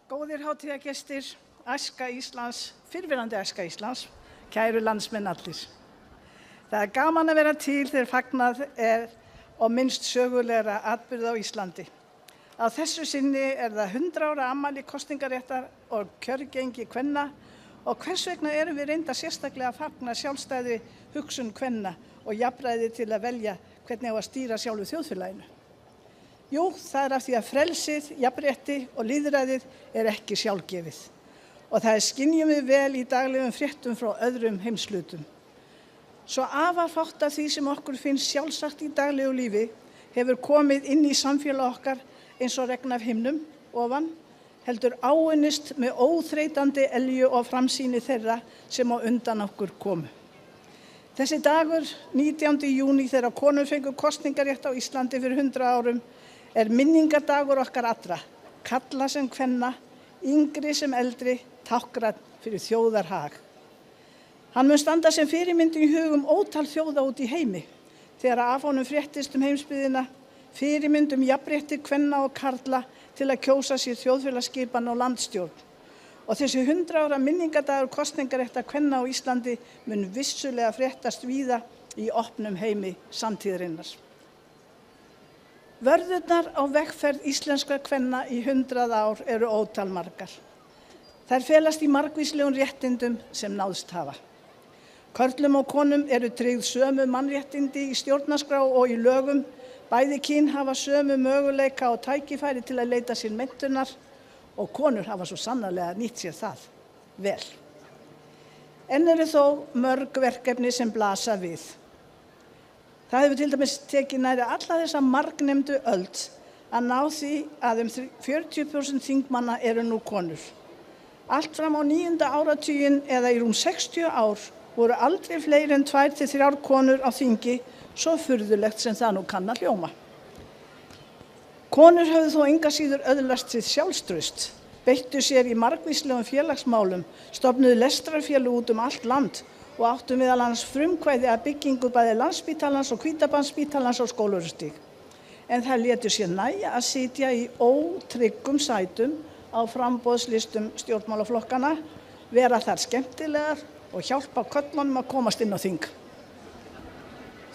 Góðir hátíðargestir, æska Íslands, fyrrverandi æska Íslands, kæru landsmenn allir. Það gaman að vera til þegar fagnað og minnst sögulegra atburða á Íslandi. Á þessu sinni það 100 ára afmæli kosningaréttar og kjörgengi kvenna og hvers vegna erum við reynda sérstaklega að fagna sjálfstæði hugsun kvenna og jafnræði til að velja hvernig á að stýra sjálfu þjóðfélaginu. Jú, það af því að frelsið, jafnrétti og lýðræðið ekki sjálfgefið og það skynjum við vel í daglegum fréttum frá öðrum heimshlutum. Svo afar fátt af því sem okkur finnst sjálfsagt í daglegu lífi hefur komið inn í samfélag okkar eins og regn af himnum ofan, heldur áunnist með óþreytandi elju og framsýni þeirra sem á undan okkur komu. Þessi dagur, 19. júní, þegar konur fengu kosningarétt á Íslandi fyrir 100 árum, minningardagur okkar allra, karla sem kvenna, yngri sem eldri, táknrænn fyrir þjóðarhag. Hann mun standa sem fyrirmynd í hugum ótal þjóða út í heimi, þegar af honum fréttist heimsbyggðina, fyrirmynd jafnrétti kvenna og karla til að kjósa sér þjóðfélagsskipan og landstjórn. Og þessi 100 ára minningardagur kosningaréttar kvenna á Íslandi mun vissulega fréttast víða í opnum heimi samtíðarinnar. Vörðurnar á vegferð íslenskra kvenna í 100 ár eru ótalmargar. Þær felast í margvíslegum réttindum sem náðst hafa. Körlum og konum eru tryggð sömu mannréttindi í stjórnarskrá og í lögum, bæði kyn hafa sömu möguleika og tækifæri til að leita sér menntunar og konur hafa svo sannarlega nýtt sér það vel. En eru þó mörg verkefni sem blasa við. Það hefur til dæmis tekið nærri alla þessa margnefndu öld að ná því að 40% þingmanna eru nú konur. Allt fram á 9. áratuginn eða í rúm 60 ár voru aldrei fleiri en 2 til 3 konur á þingi, svo furðulegt sem það nú kann að hljóma. Konur höfðu þó enga síður öðlast sitt sjálfstraust, beittu sér í margvíslegum félagsmálum, stofnuðu lestrarfélög út allt land og áttu meðal annars frumkvæði að byggingu bæði Landspítalans og Hvítabandsspítalans á Skólavörðustíg. En þær létu sér nægja að sitja í ótryggum sætum á framboðslistum stjórnmálaflokkana, vera þar skemmtilegar og hjálpa körlunum að komast inn á þing.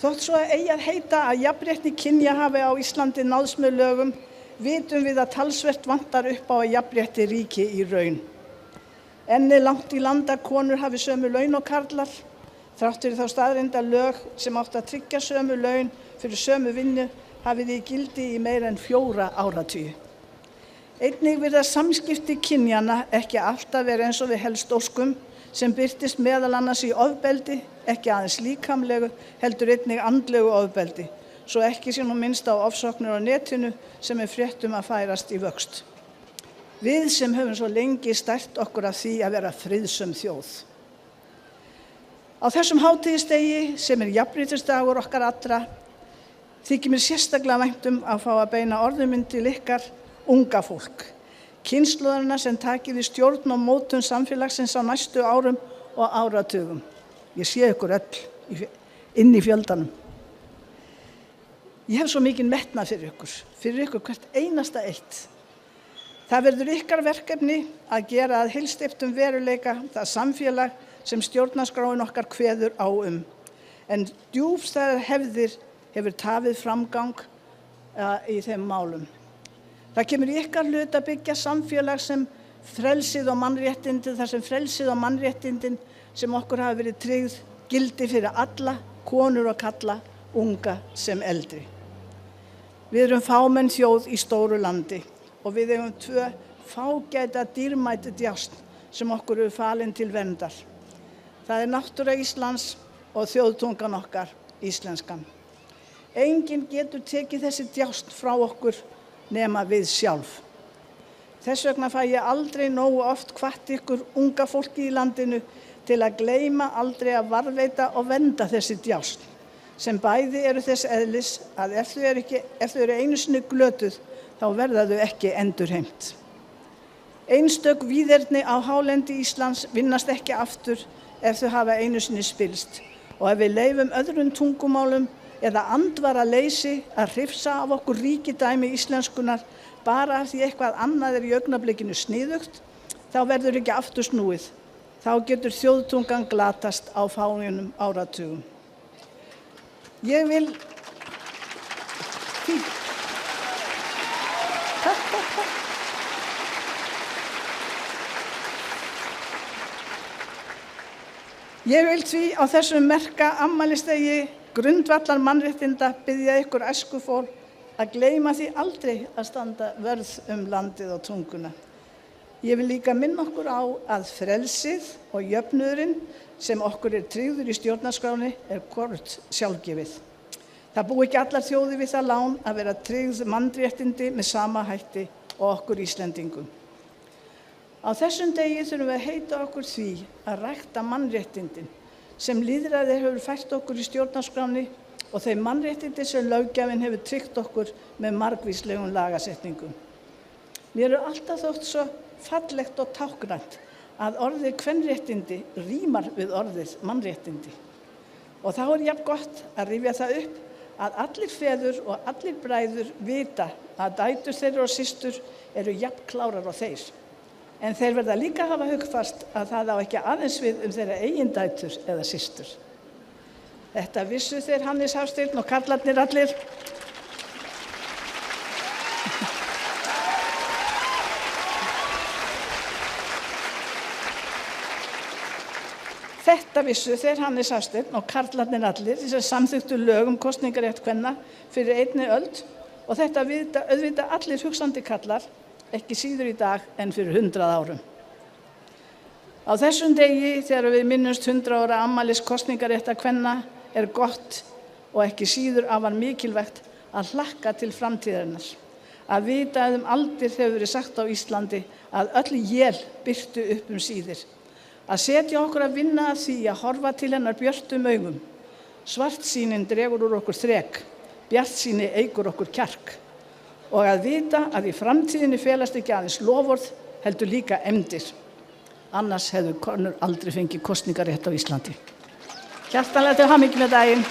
Þótt svo eigi að heita að jafnrétti kynja hafi á Íslandi náðst með lögum, vitum við að talsvert vantar upp á að jafnrétti ríki í raun. Enn langt í land að konur hafi sömu laun og karlar, þrátt fyrir þá staðreynd að lög sem áttu að tryggja sömu laun fyrir sömu vinnu hafi því gildi í meira en 4 áratugi. Einnig virðast samskipti kynjanna ekki alltaf vera eins og við helst óskum, sem birtist meðal annars í ofbeldi, ekki aðeins líkamlegu, heldur einnig andlegu ofbeldi, svo ekki sé nú minnst á ofsóknir á netinu sem fréttum að færast í vöxt. Við sem höfum svo lengi stært okkur af því að vera friðsöm þjóð. Á þessum hátíðisdegi sem jafnréttisdagur okkar allra, þykir mér sérstaklega vænt að fá að beina orðum til ykkar unga fólk, kynslóðina sem taki við stjórn og mótun samfélagsins á næstu árum og áratugum. Ég sé ykkur öll inn í fjöldanum. Ég hef svo mikinn metnað fyrir ykkur hvert einasta eitt. Það verður ykkar verkefni að gera að heilsteyptum veruleika það samfélag sem stjórnarskráin okkar kveður á en djúpstæðar hefðir hefur tafið framgang í þeim málum. Það kemur í ykkar hlut að byggja samfélag sem frelsið og mannréttindi, þar sem frelsið og mannréttindin sem okkur hafa verið tryggð gildi fyrir alla, konur og karla, unga sem eldri. Við erum fámenn þjóð í stóru landi og við eigum 2 fágæta dýrmæti djást sem okkur eru falin til verndar. Það náttúra Íslands og þjóðtungan okkar, íslenskan. Enginn getur tekið þessi djást frá okkur nema við sjálf. Þess vegna fæ ég aldrei nógu oft hvatt ykkur unga fólki í landinu til að gleyma aldrei að varðveita og vernda þessi djást, sem bæði eru þess eðlis að ef þau eru einu sinni glötuð, þá verða þau ekki endurheimt. Einstök víðerni á hálendi Íslands vinnast ekki aftur ef þau hafa einu sinni spilst og ef við leyfum öðrum tungumálum eða andvara leysi að hrifsa af okkur ríkidæmi íslenskunar bara af því eitthvað annað í augnablikinu sniðugt, þá verður ekki aftur snúið. Þá getur þjóðtungan glatast á fáeinum áratugum. Ég vil... Ég vil því á þessum merka afmælisdegi grundvallar mannréttinda biðja ykkur æskufól að gleyma því aldrei að standa vörð landið og tunguna. Ég vil líka minna okkur á að frelsið og jöfnuðurinn sem okkur tryggður í stjórnarskráni hvort sjálfgefið. Það búi ekki allar þjóðir við það lán að vera tryggð mannréttindi með sama hætti og okkur Íslendingum. Á þessum degi þurfum við að heita okkur því að rækta mannréttindin sem lýðræði hefur fært okkur í stjórnarskráni og þau mannréttindi sem löggjafinn hefur tryggt okkur með margvíslegum lagasetningum. Mér alltaf þótt svo fallegt og táknrænt að orðið kvenréttindi rímar við orðið mannréttindi. Og þá jafn gott að rifja það upp að allir feður og allir bræður vita að dætur þeirra og systur eru jafn klárar og þeir. En þeir verða líka að hafa hugfast að það á ekki aðeins við þeirra eigin dætur eða systur. Þetta vissu þeir Hannes Hafsteinn og karlarnir allir. Þetta vissu þeir Hannes Hafsteinn og karlarnir allir sem samþykktu lög kosningarétt kvenna fyrir einni öld og þetta auðvitað allir hugsandi karlar, ekki síður í dag en fyrir 100 árum. Á þessum degi, þegar við minnumst 100 ára afmælis kosningaréttar kvenna, gott og ekki síður afar mikilvægt að hlakka til framtíðarinnar. Að vita að aldir hefur verið sagt á Íslandi að öll él birtu upp síðir. Að setja okkur að vinna að því að horfa til hennar björtum augum. Svartsýnin dregur úr okkur þrek, bjartsýni eykur okkur kjark. Og að vita að í framtíðinni felast ekki aðeins loforð, heldur líka efndir. Annars hefðu konur aldrei fengið kosningarétt á Íslandi. Hjartanlega til hamingju með daginn.